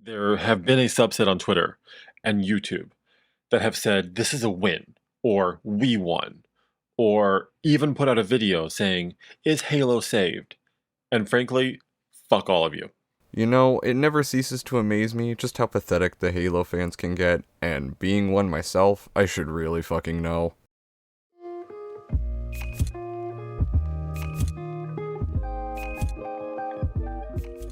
There have been a subset on Twitter and YouTube that have said this is a win, or we won, or even put out a video saying, is Halo saved? And frankly, fuck all of you. You know, it never ceases to amaze me just how pathetic the Halo fans can get, and being one myself, I should really fucking know.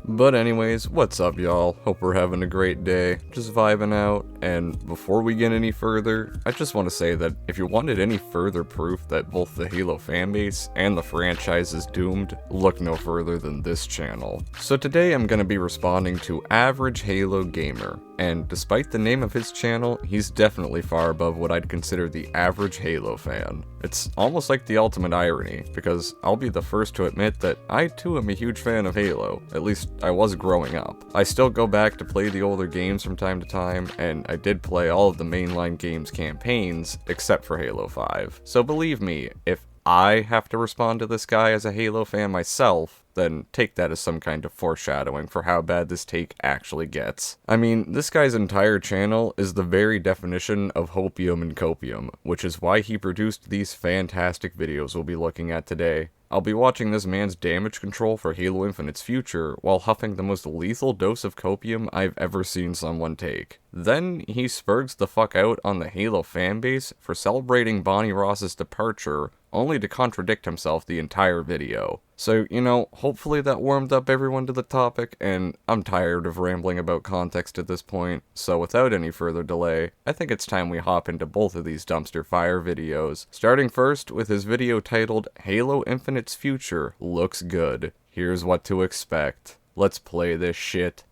But anyways, what's up y'all? Hope we're having a great day, just vibing out, and before we get any further, I just want to say that if you wanted any further proof that both the Halo fanbase and the franchise is doomed, look no further than this channel. So today I'm going to be responding to Average Halo Gamer, and despite the name of his channel, he's definitely far above what I'd consider the average Halo fan. It's almost like the ultimate irony, because I'll be the first to admit that I too am a huge fan of Halo, at least I was growing up. I still go back to play the older games from time to time, and I did play all of the mainline games campaigns, except for Halo 5. So believe me, if I have to respond to this guy as a Halo fan myself, then take that as some kind of foreshadowing for how bad this take actually gets. I mean, this guy's entire channel is the very definition of hopium and copium, which is why he produced these fantastic videos we'll be looking at today. I'll be watching this man's damage control for Halo Infinite's future while huffing the most lethal dose of copium I've ever seen someone take. Then he spurgs the fuck out on the Halo fanbase for celebrating Bonnie Ross's departure, only to contradict himself the entire video. So, you know, hopefully that warmed up everyone to the topic, and I'm tired of rambling about context at this point, so without any further delay, I think it's time we hop into both of these dumpster fire videos, starting first with his video titled Halo Infinite's Future Looks Good. Here's what to expect. Let's play this shit.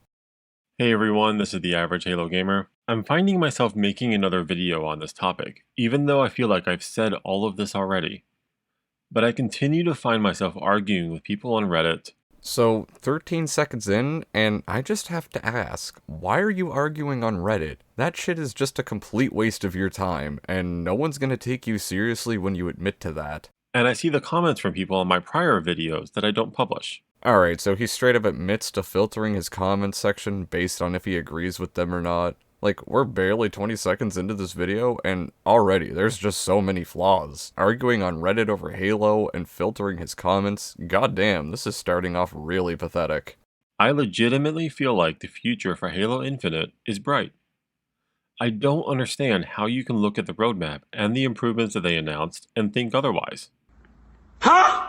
Hey everyone, this is the Average Halo Gamer. I'm finding myself making another video on this topic, even though I feel like I've said all of this already. But I continue to find myself arguing with people on Reddit. So, 13 seconds in, and I just have to ask, why are you arguing on Reddit? That shit is just a complete waste of your time, and no one's gonna take you seriously when you admit to that. And I see the comments from people on my prior videos that I don't publish. Alright, so he straight up admits to filtering his comments section based on if he agrees with them or not. Like, we're barely 20 seconds into this video, and already there's just so many flaws. Arguing on Reddit over Halo and filtering his comments, goddamn, this is starting off really pathetic. I legitimately feel like the future for Halo Infinite is bright. I don't understand how you can look at the roadmap and the improvements that they announced and think otherwise. Huh?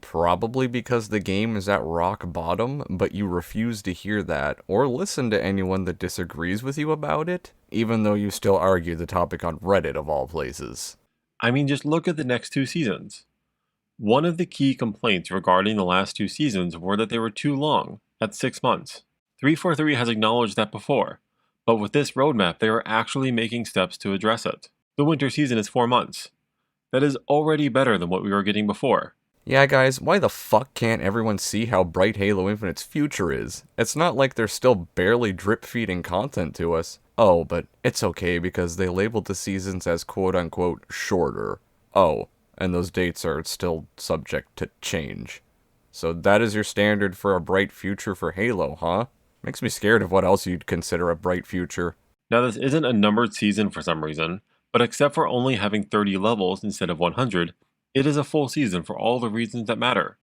Probably because the game is at rock bottom, but you refuse to hear that, or listen to anyone that disagrees with you about it, even though you still argue the topic on Reddit of all places. I mean, just look at the next two seasons. One of the key complaints regarding the last two seasons were that they were too long, at 6 months. 343 has acknowledged that before, but with this roadmap they are actually making steps to address it. The winter season is 4 months. That is already better than what we were getting before. Yeah guys, why the fuck can't everyone see how bright Halo Infinite's future is? It's not like they're still barely drip-feeding content to us. Oh, but it's okay because they labeled the seasons as quote-unquote shorter. Oh, and those dates are still subject to change. So that is your standard for a bright future for Halo, huh? Makes me scared of what else you'd consider a bright future. Now this isn't a numbered season for some reason, but except for only having 30 levels instead of 100, it is a full season for all the reasons that matter.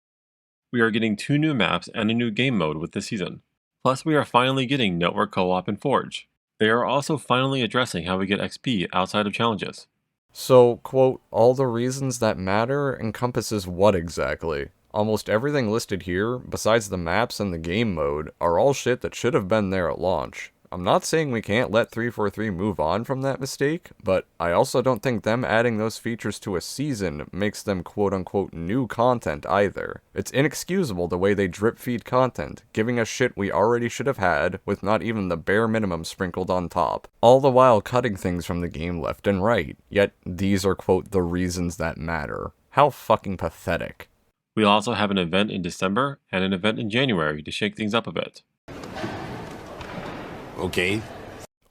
We are getting 2 new maps and a new game mode with this season. Plus we are finally getting Network Co-op and Forge. They are also finally addressing how we get XP outside of challenges. So, quote, all the reasons that matter encompasses what exactly? Almost everything listed here, besides the maps and the game mode, are all shit that should have been there at launch. I'm not saying we can't let 343 move on from that mistake, but I also don't think them adding those features to a season makes them quote-unquote new content either. It's inexcusable the way they drip-feed content, giving us shit we already should have had, with not even the bare minimum sprinkled on top, all the while cutting things from the game left and right, yet these are quote the reasons that matter. How fucking pathetic. We also have an event in December and an event in January to shake things up a bit. Okay.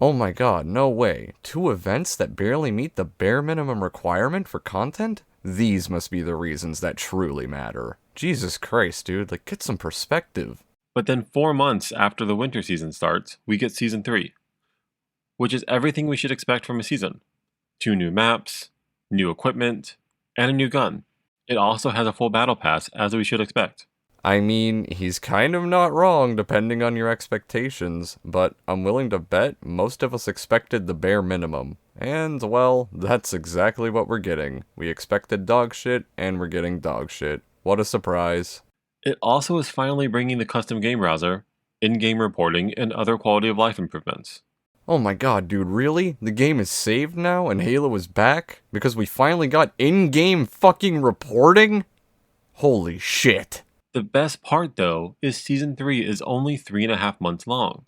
Oh my god, no way. 2 events that barely meet the bare minimum requirement for content? These must be the reasons that truly matter. Jesus Christ, dude, like, get some perspective. But then 4 months after the winter season starts, we get Season 3, which is everything we should expect from a season. 2 new maps, new equipment, and a new gun. It also has a full battle pass, as we should expect. I mean, he's kind of not wrong depending on your expectations, but I'm willing to bet most of us expected the bare minimum. And, well, that's exactly what we're getting. We expected dog shit, and we're getting dog shit. What a surprise. It also is finally bringing the custom game browser, in-game reporting, and other quality of life improvements. Oh my god, dude, really? The game is saved now and Halo is back? Because we finally got in-game fucking reporting? Holy shit. The best part, though, is Season 3 is only 3.5 months long.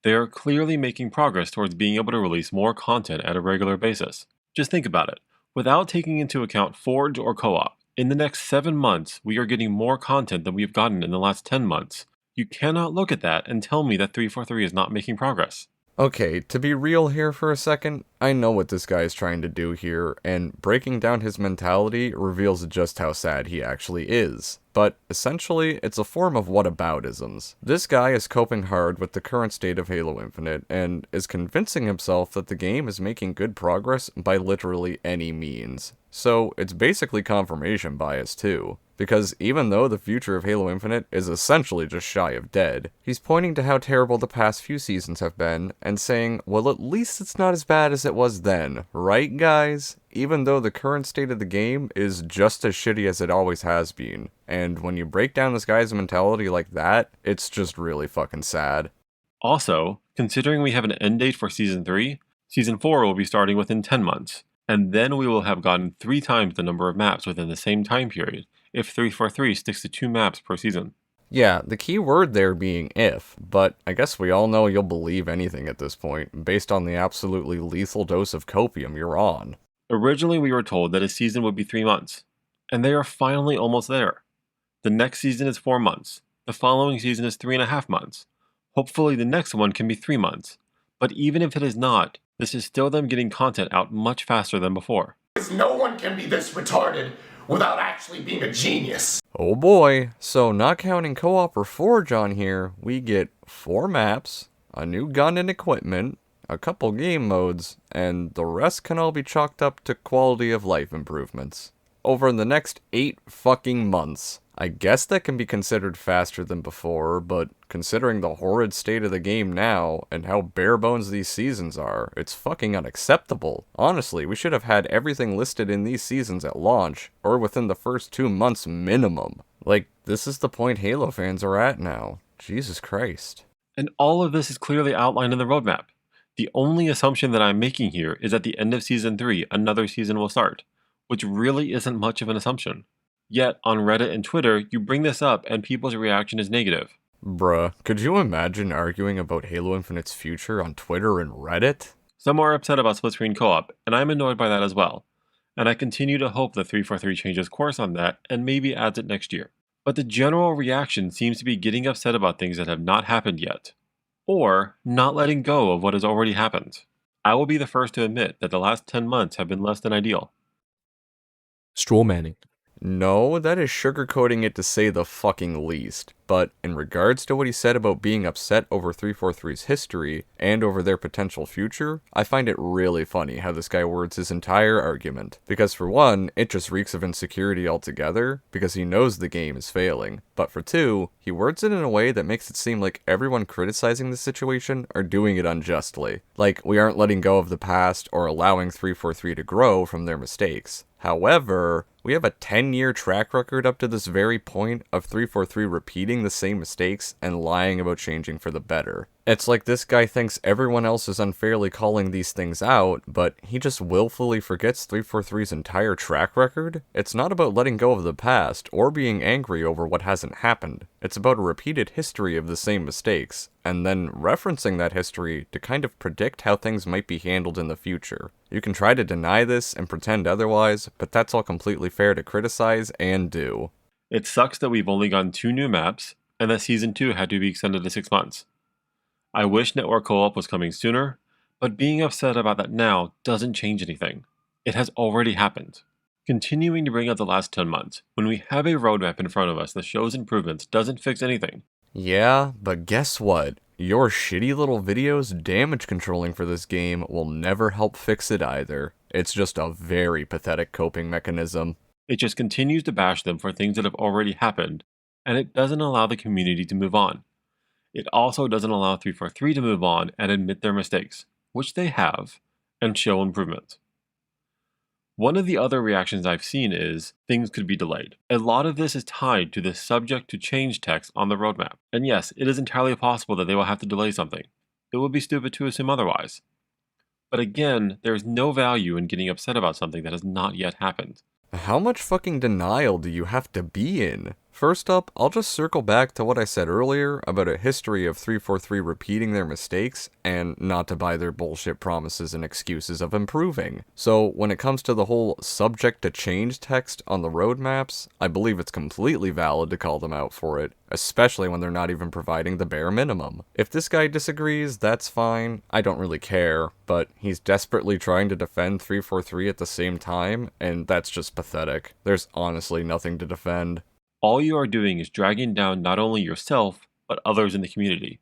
They are clearly making progress towards being able to release more content at a regular basis. Just think about it. Without taking into account Forge or Co-op, in the next 7 months, we are getting more content than we've gotten in the last 10 months. You cannot look at that and tell me that 343 is not making progress. Okay, to be real here for a second, I know what this guy is trying to do here, and breaking down his mentality reveals just how sad he actually is. But essentially, it's a form of whataboutisms. This guy is coping hard with the current state of Halo Infinite, and is convincing himself that the game is making good progress by literally any means. So, it's basically confirmation bias too. Because even though the future of Halo Infinite is essentially just shy of dead, he's pointing to how terrible the past few seasons have been, and saying, well, at least it's not as bad as it was then, right guys? Even though the current state of the game is just as shitty as it always has been. And when you break down this guy's mentality like that, it's just really fucking sad. Also, considering we have an end date for Season 3, Season 4 will be starting within 10 months, and then we will have gotten 3 times the number of maps within the same time period, if 343 sticks to 2 maps per season. Yeah, the key word there being if, but I guess we all know you'll believe anything at this point, based on the absolutely lethal dose of copium you're on. Originally, we were told that a season would be 3 months, and they are finally almost there. The next season is 4 months, the following season is 3.5 months. Hopefully the next one can be 3 months, but even if it is not, this is still them getting content out much faster than before. No one can be this retarded without actually being a genius. Oh boy, so not counting co-op or Forge on here, we get 4 maps, a new gun and equipment, a couple game modes, and the rest can all be chalked up to quality of life improvements. Over the next 8 fucking months. I guess that can be considered faster than before, but considering the horrid state of the game now, and how bare bones these seasons are, it's fucking unacceptable. Honestly, we should have had everything listed in these seasons at launch, or within the first 2 months minimum. Like, this is the point Halo fans are at now. Jesus Christ. And all of this is clearly outlined in the roadmap. The only assumption that I'm making here is at the end of Season 3, another season will start, which really isn't much of an assumption. Yet, on Reddit and Twitter, you bring this up and people's reaction is negative. Bruh, could you imagine arguing about Halo Infinite's future on Twitter and Reddit? Some are upset about split-screen co-op, and I'm annoyed by that as well. And I continue to hope that 343 changes course on that and maybe adds it next year. But the general reaction seems to be getting upset about things that have not happened yet, or not letting go of what has already happened. I will be the first to admit that the last 10 months have been less than ideal. Straw manning. No, that is sugarcoating it to say the fucking least. But in regards to what he said about being upset over 343's history, and over their potential future, I find it really funny how this guy words his entire argument. Because for one, it just reeks of insecurity altogether, because he knows the game is failing. But for two, he words it in a way that makes it seem like everyone criticizing the situation are doing it unjustly. Like, we aren't letting go of the past or allowing 343 to grow from their mistakes. However, we have a 10-year track record up to this very point of 343 repeating the same mistakes and lying about changing for the better. It's like this guy thinks everyone else is unfairly calling these things out, but he just willfully forgets 343's entire track record. It's not about letting go of the past or being angry over what hasn't happened. It's about a repeated history of the same mistakes, and then referencing that history to kind of predict how things might be handled in the future. You can try to deny this and pretend otherwise, but that's all completely fair to criticize and do. It sucks that we've only gotten 2 new maps, and that Season 2 had to be extended to 6 months. I wish Network Co-op was coming sooner, but being upset about that now doesn't change anything. It has already happened. Continuing to bring up the last 10 months, when we have a roadmap in front of us that shows improvements, doesn't fix anything. Yeah, but guess what? Your shitty little videos damage controlling for this game will never help fix it either. It's just a very pathetic coping mechanism. It just continues to bash them for things that have already happened, and it doesn't allow the community to move on. It also doesn't allow 343 to move on and admit their mistakes, which they have, and show improvement. One of the other reactions I've seen is things could be delayed. A lot of this is tied to the subject to change text on the roadmap. And yes, it is entirely possible that they will have to delay something. It would be stupid to assume otherwise. But again, there is no value in getting upset about something that has not yet happened. How much fucking denial do you have to be in? First up, I'll just circle back to what I said earlier about a history of 343 repeating their mistakes and not to buy their bullshit promises and excuses of improving. So when it comes to the whole subject to change text on the roadmaps, I believe it's completely valid to call them out for it, especially when they're not even providing the bare minimum. If this guy disagrees, that's fine, I don't really care, but he's desperately trying to defend 343 at the same time, and that's just pathetic. There's honestly nothing to defend. All you are doing is dragging down not only yourself, but others in the community.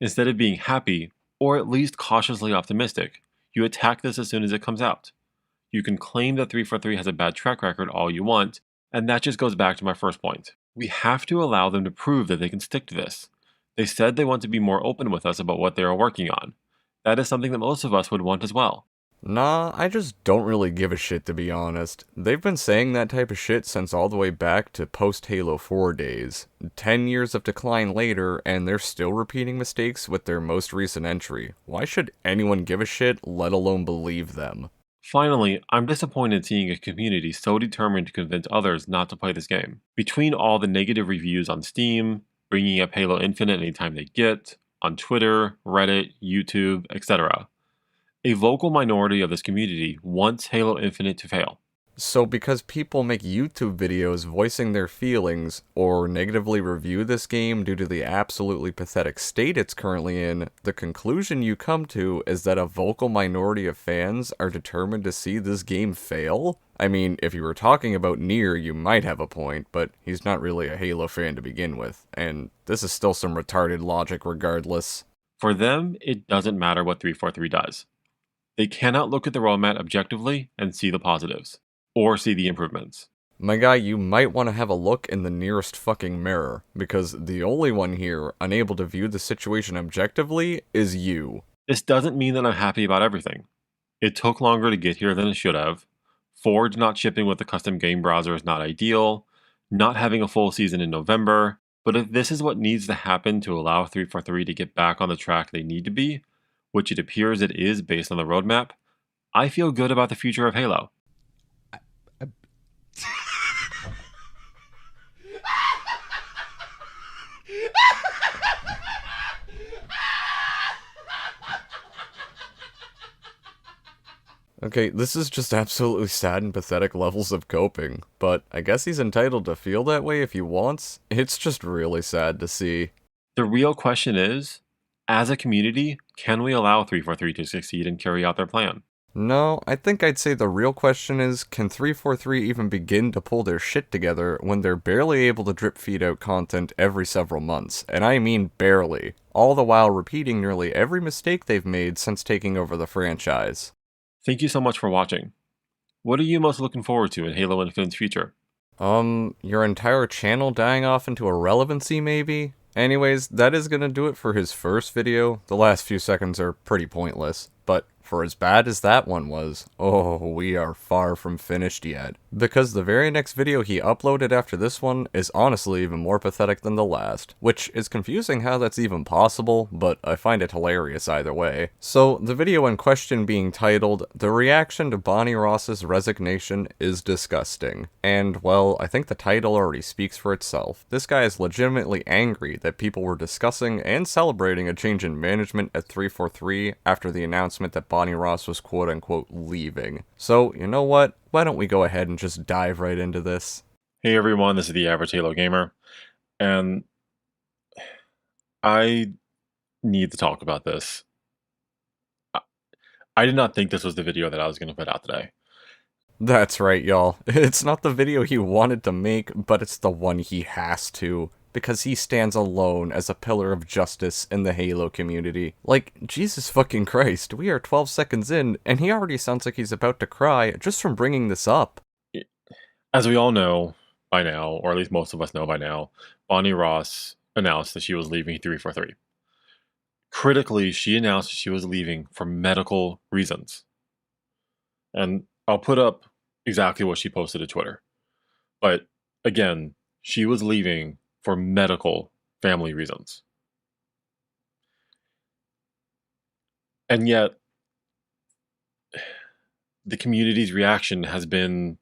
Instead of being happy, or at least cautiously optimistic, you attack this as soon as it comes out. You can claim that 343 has a bad track record all you want, and that just goes back to my first point. We have to allow them to prove that they can stick to this. They said they want to be more open with us about what they are working on. That is something that most of us would want as well. Nah, I just don't really give a shit, to be honest. They've been saying that type of shit since all the way back to post-Halo 4 days. 10 years of decline later, and they're still repeating mistakes with their most recent entry. Why should anyone give a shit, let alone believe them? Finally, I'm disappointed seeing a community so determined to convince others not to play this game. Between all the negative reviews on Steam, bringing up Halo Infinite anytime they get, on Twitter, Reddit, YouTube, etc., a vocal minority of this community wants Halo Infinite to fail. So because people make YouTube videos voicing their feelings, or negatively review this game due to the absolutely pathetic state it's currently in, the conclusion you come to is that a vocal minority of fans are determined to see this game fail? I mean, if you were talking about Nier, you might have a point, but he's not really a Halo fan to begin with, and this is still some retarded logic regardless. For them, it doesn't matter what 343 does. They cannot look at the roadmap objectively and see the positives, or see the improvements. My guy, you might want to have a look in the nearest fucking mirror, because the only one here unable to view the situation objectively is you. This doesn't mean that I'm happy about everything. It took longer to get here than it should have. Forge not shipping with the custom game browser is not ideal. Not having a full season in November. But if this is what needs to happen to allow 343 to get back on the track they need to be, which it appears it is based on the roadmap, I feel good about the future of Halo. Okay, this is just absolutely sad and pathetic levels of coping, but I guess he's entitled to feel that way if he wants. It's just really sad to see. The real question is, as a community, can we allow 343 to succeed and carry out their plan? No, I think I'd say the real question is, can 343 even begin to pull their shit together when they're barely able to drip feed out content every several months, and I mean barely, all the while repeating nearly every mistake they've made since taking over the franchise. Thank you so much for watching. What are you most looking forward to in Halo Infinite's future? Your entire channel dying off into irrelevancy, maybe? Anyways, that is gonna do it for his first video. The last few seconds are pretty pointless, but for as bad as that one was, oh, we are far from finished yet. Because the very next video he uploaded after this one is honestly even more pathetic than the last, which is confusing how that's even possible, but I find it hilarious either way. So, the video in question being titled, "The Reaction to Bonnie Ross's Resignation is Disgusting." And, well, I think the title already speaks for itself. This guy is legitimately angry that people were discussing and celebrating a change in management at 343 after the announcement that Bonnie Ross was quote-unquote leaving. So, you know what? Why don't we go ahead and just dive right into this? Hey everyone, this is the Average Halo Gamer, and I need to talk about this. I did not think this was the video that I was going to put out today. That's right, y'all. It's not the video he wanted to make, but it's the one he has to. because he stands alone as a pillar of justice in the Halo community. Like, Jesus fucking Christ, we are 12 seconds in, and he already sounds like he's about to cry just from bringing this up. As we all know by now, or at least most of us know by now, Bonnie Ross announced that she was leaving 343. Critically, she announced that she was leaving for medical reasons. And I'll put up exactly what she posted to Twitter. But again, she was leaving for medical family reasons. And yet, the community's reaction has been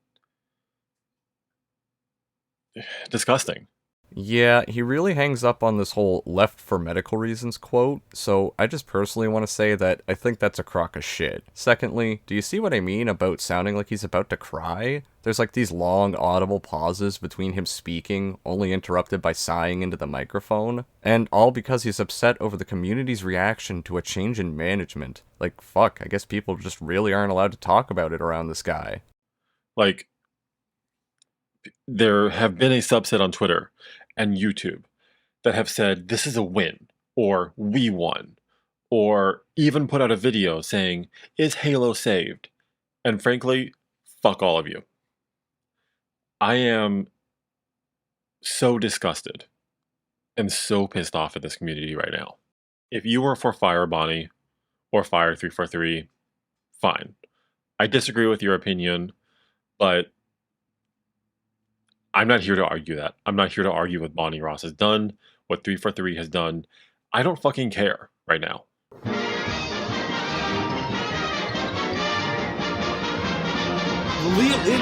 disgusting. Yeah, he really hangs up on this whole left for medical reasons quote, so I just personally want to say that I think that's a crock of shit. Secondly, do you see what I mean about sounding like he's about to cry? There's like these long audible pauses between him speaking, only interrupted by sighing into the microphone, and all because he's upset over the community's reaction to a change in management. Like, fuck, I guess people just really aren't allowed to talk about it around this guy. Like, there have been a subset on Twitter and YouTube that have said this is a win, or we won, or even put out a video saying, is Halo saved? And frankly, fuck all of you. I am so disgusted and so pissed off at this community right now. If you were for Fire Bonnie or Fire 343, fine. I disagree with your opinion, but I'm not here to argue that. I'm not here to argue what Bonnie Ross has done, what 343 has done. I don't fucking care right now.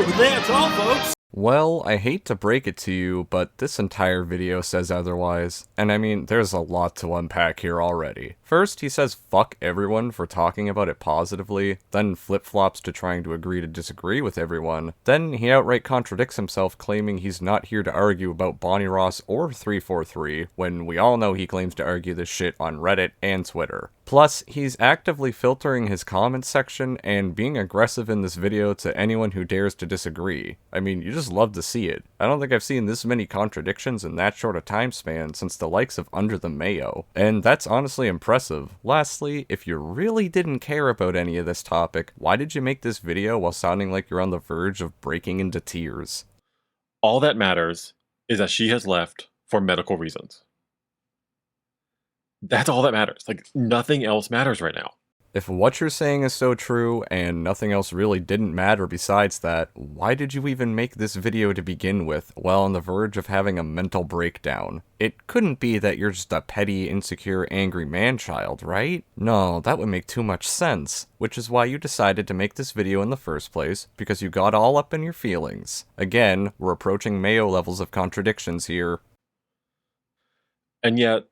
That's all, folks. Well, I hate to break it to you, but this entire video says otherwise. And I mean, there's a lot to unpack here already. First, he says fuck everyone for talking about it positively, then flip-flops to trying to agree to disagree with everyone. Then he outright contradicts himself, claiming he's not here to argue about Bonnie Ross or 343, when we all know he claims to argue this shit on Reddit and Twitter. Plus, he's actively filtering his comments section and being aggressive in this video to anyone who dares to disagree. I mean, you just love to see it. I don't think I've seen this many contradictions in that short a time span since the likes of Under the Mayo, and that's honestly impressive. Lastly, if you really didn't care about any of this topic, why did you make this video while sounding like you're on the verge of breaking into tears? All that matters is that she has left for medical reasons. That's all that matters. Like, nothing else matters right now. If what you're saying is so true, and nothing else really didn't matter besides that, why did you even make this video to begin with, while on the verge of having a mental breakdown? It couldn't be that you're just a petty, insecure, angry man-child, right? No, that would make too much sense, which is why you decided to make this video in the first place, because you got all up in your feelings. Again, we're approaching Mayo levels of contradictions here. And yet,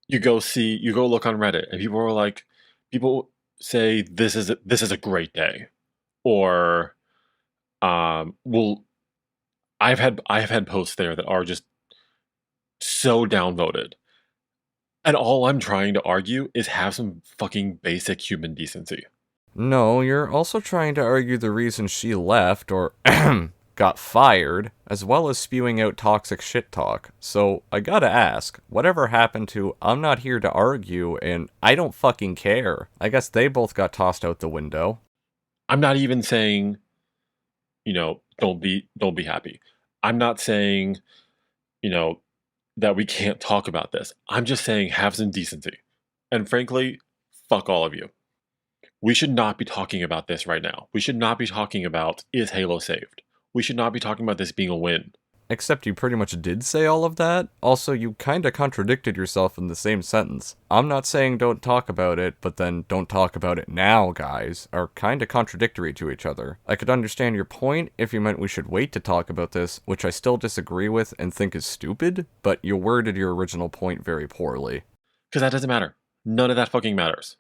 you go look on Reddit, and people say this is a great day, or well, I've had posts there that are just so downvoted, and all I'm trying to argue is have some fucking basic human decency. No, you're also trying to argue the reason she left, or got fired, as well as spewing out toxic shit talk. So, I gotta ask, whatever happened to I'm not here to argue and I don't fucking care? I guess they both got tossed out the window. I'm not even saying, don't be happy. I'm not saying, that we can't talk about this. I'm just saying have some decency. And frankly, fuck all of you. We should not be talking about this right now. We should not be talking about, is Halo saved? We should not be talking about this being a win. Except you pretty much did say all of that. Also, you kinda contradicted yourself in the same sentence. I'm not saying don't talk about it, but then don't talk about it now, guys, are kinda contradictory to each other. I could understand your point if you meant we should wait to talk about this, which I still disagree with and think is stupid, but you worded your original point very poorly. Because that doesn't matter. None of that fucking matters.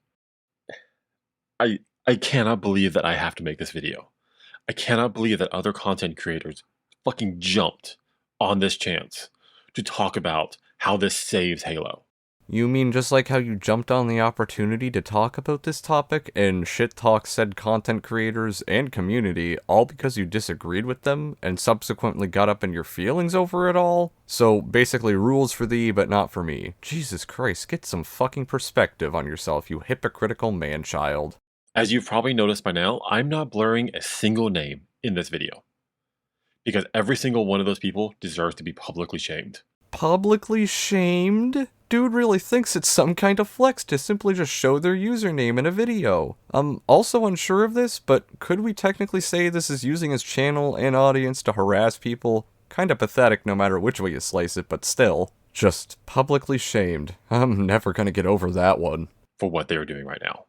I cannot believe that I have to make this video. I cannot believe that other content creators fucking jumped on this chance to talk about how this saves Halo. You mean just like how you jumped on the opportunity to talk about this topic and shit talk said content creators and community all because you disagreed with them and subsequently got up in your feelings over it all? So basically rules for thee but not for me. Jesus Christ, get some fucking perspective on yourself, you hypocritical man-child. As you've probably noticed by now, I'm not blurring a single name in this video. Because every single one of those people deserves to be publicly shamed. Publicly shamed? Dude really thinks it's some kind of flex to simply just show their username in a video. I'm also unsure of this, but could we technically say this is using his channel and audience to harass people? Kinda pathetic no matter which way you slice it, but still. Just publicly shamed. I'm never gonna get over that one. For what they are doing right now.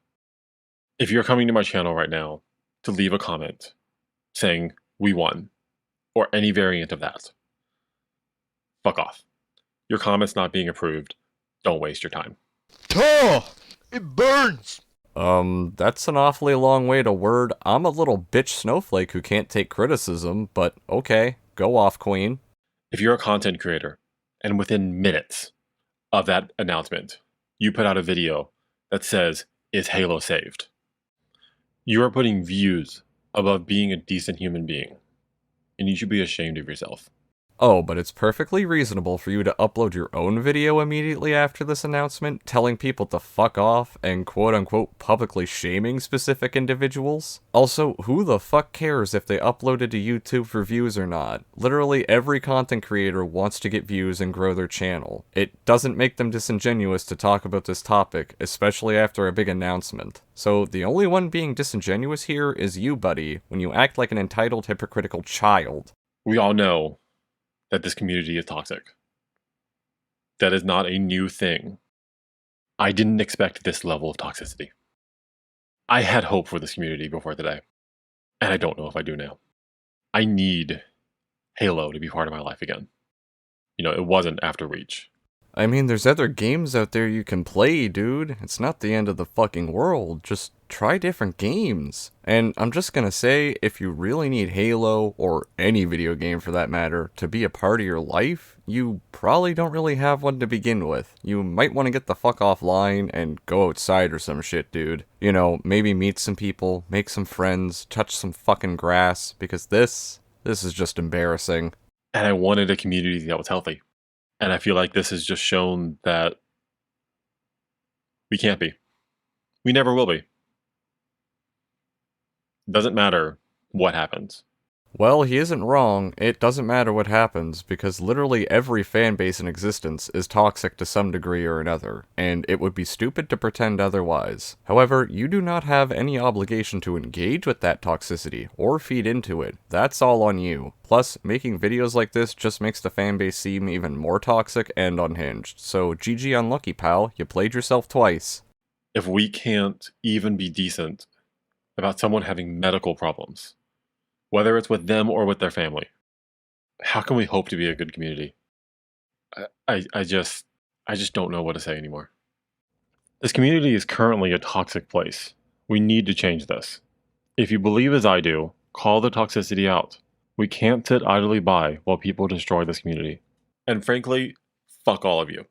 If you're coming to my channel right now to leave a comment saying, "We won," or any variant of that, fuck off. Your comment's not being approved. Don't waste your time. Oh, it burns! That's an awfully long way to word I'm a little bitch snowflake who can't take criticism, but okay, go off, queen. If you're a content creator, and within minutes of that announcement, you put out a video that says, "Is Halo saved?" You are putting views above being a decent human being, and you should be ashamed of yourself. Oh, but it's perfectly reasonable for you to upload your own video immediately after this announcement, telling people to fuck off and quote-unquote publicly shaming specific individuals. Also, who the fuck cares if they uploaded to YouTube for views or not? Literally every content creator wants to get views and grow their channel. It doesn't make them disingenuous to talk about this topic, especially after a big announcement. So the only one being disingenuous here is you, buddy, when you act like an entitled hypocritical child. We all know that this community is toxic. That is not a new thing. I didn't expect this level of toxicity. I had hope for this community before today, and I don't know if I do now. I need Halo to be part of my life again. You know, it wasn't after Reach. I mean, there's other games out there you can play, dude. It's not the end of the fucking world. Just try different games. And I'm just gonna say, if you really need Halo, or any video game for that matter, to be a part of your life, you probably don't really have one to begin with. You might want to get the fuck offline and go outside or some shit, dude. You know, maybe meet some people, make some friends, touch some fucking grass, because this is just embarrassing. And I wanted a community that was healthy. And I feel like this has just shown that we can't be. We never will be. Doesn't matter what happens. Well, he isn't wrong. It doesn't matter what happens, because literally every fanbase in existence is toxic to some degree or another, and it would be stupid to pretend otherwise. However, you do not have any obligation to engage with that toxicity, or feed into it. That's all on you. Plus, making videos like this just makes the fanbase seem even more toxic and unhinged, so GG unlucky, pal, you played yourself twice. If we can't even be decent about someone having medical problems, whether it's with them or with their family, how can we hope to be a good community? I just don't know what to say anymore. This community is currently a toxic place. We need to change this. If you believe as I do, call the toxicity out. We can't sit idly by while people destroy this community. And frankly, fuck all of you.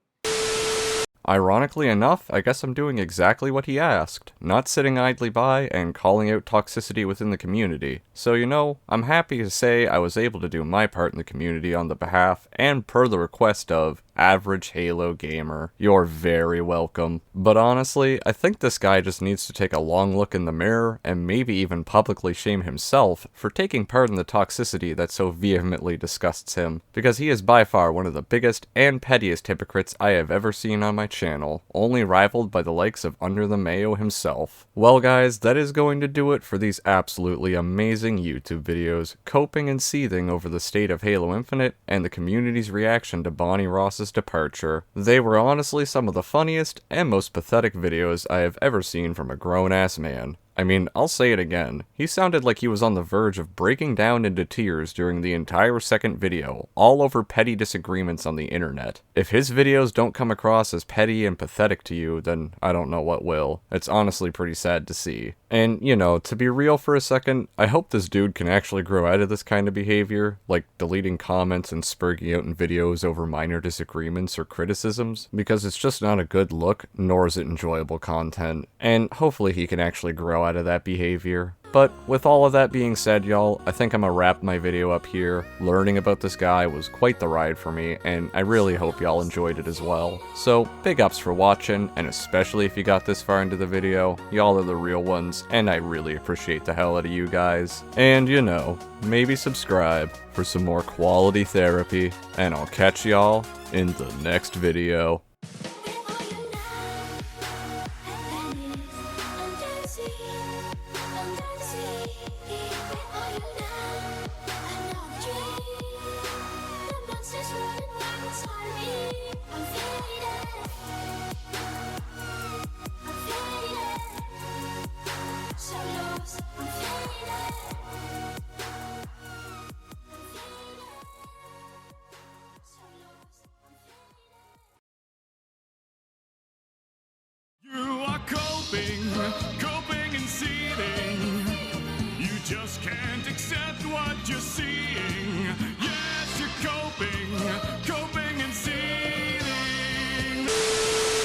Ironically enough, I guess I'm doing exactly what he asked, not sitting idly by and calling out toxicity within the community. So you know, I'm happy to say I was able to do my part in the community on the behalf and per the request of Average Halo Gamer. You're very welcome. But honestly, I think this guy just needs to take a long look in the mirror and maybe even publicly shame himself for taking part in the toxicity that so vehemently disgusts him, because he is by far one of the biggest and pettiest hypocrites I have ever seen on my channel, only rivaled by the likes of Under the Mayo himself. Well guys, that is going to do it for these absolutely amazing YouTube videos, coping and seething over the state of Halo Infinite and the community's reaction to Bonnie Ross's departure. They were honestly some of the funniest and most pathetic videos I have ever seen from a grown-ass man. I mean, I'll say it again. He sounded like he was on the verge of breaking down into tears during the entire second video, all over petty disagreements on the internet. If his videos don't come across as petty and pathetic to you, then I don't know what will. It's honestly pretty sad to see. And, you know, to be real for a second, I hope this dude can actually grow out of this kind of behavior, like deleting comments and spurging out in videos over minor disagreements or criticisms, because it's just not a good look, nor is it enjoyable content. And hopefully he can actually grow out of that behavior. But with all of that being said, y'all, I think I'm gonna wrap my video up here. Learning about this guy was quite the ride for me, and I really hope y'all enjoyed it as well. So, big ups for watching, and especially if you got this far into the video, y'all are the real ones, and I really appreciate the hell out of you guys. And you know, maybe subscribe for some more quality therapy, and I'll catch y'all in the next video. You are coping and seething. You just can't accept what you're seeing. Yes, you're coping